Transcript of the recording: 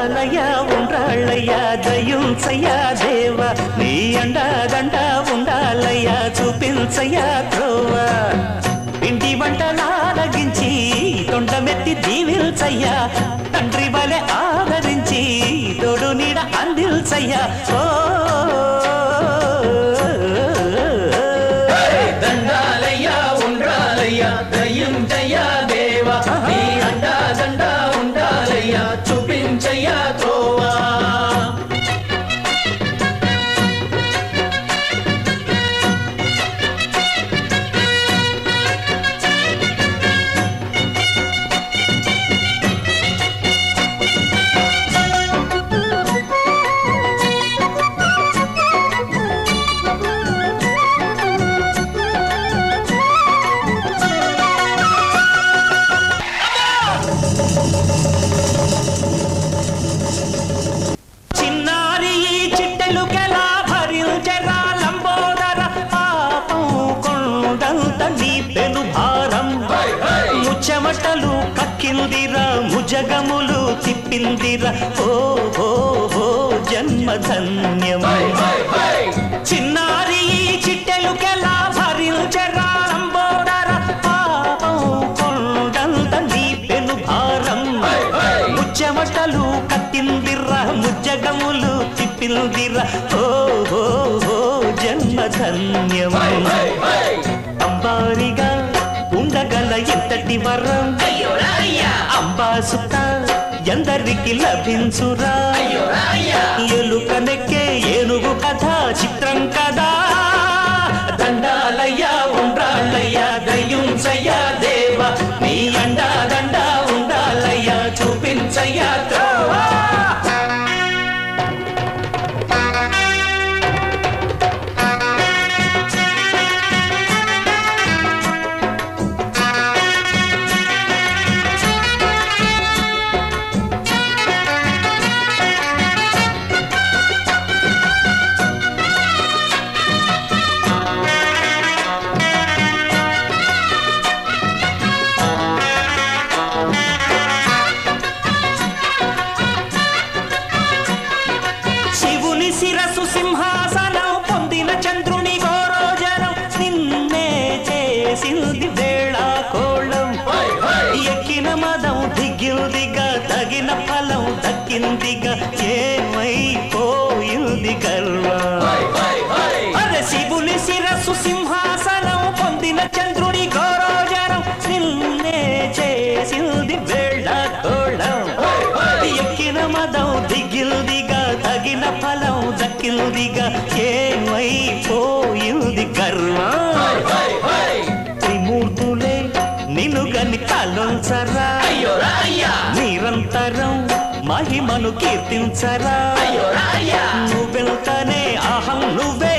దండాలయ్యా ఉండ్రాళ్ళయ్యా దయుంచయ్యా దేవ నీ అండదండ ఉండాలయ్యా చూపించయ్యా త్రోవ పిండి వంటలాలగించి తొండమెత్తి దీవిల్చయ్యా తండ్రి వలె ఆదరించి తోడు నీడ అందిల్చయ్యా ఓ దండాలయ్యా ఉండ్రాలయ్యా దయుంచయ్యా దేవ నీ అండదండ ఉండాలయ్యా చూపించయ్యా త్రోవా చెమటలు కక్కిందిరా ముజగములు తిప్పిందిరా ఓ ఓ ఓ జన్మధన్యం చిన్నారి చిట్టెలుకెలా భరించరా లంబోదర పాపం కొండంత నీ పెను భారం ముచ్చమటలు కక్కిందిరా ముజగములు తిప్పిందిరా ఓ ఓ ఓ జన్మధన్యం అంబారిగా ఉండగల ఎంతటి వరం అంబా సుత ఎందరికి లభించురా ఎలుకనెక్కే ఏనుగు కథ చిత్రం కదా దండాలయ్యా ఉండ్రాళ్ళయ్యా దయుంచయ్యా దేవ నీ అండదండ ఉండాలయ్యా చూపించయ్యా త్రోవా శిరసు సింహాసనం పొందిన చంద్రుని గోరోజనం నిన్నే చేసింది వేళా కోళం ఎక్కిన మదం దిగిందిగా తగిన ఫలం దక్కిందిగా ఏమైపోయింది గర్వం అరే శివుని శిరసు సింహాసనం పొందిన చంద్రుని గోరోజనం నిన్నే చేసింది వేళా కోళం ఎక్కిన మదం దిగిందిగా తగిన ఫలం దక్కిందిగా ఏమైపోయింది గర్వం త్రిమూర్తులే నిన్ను గని కలుంచరా నిరంతరం మహిమను కీర్తించరా నువ్వెంతనే అహం నువ్వే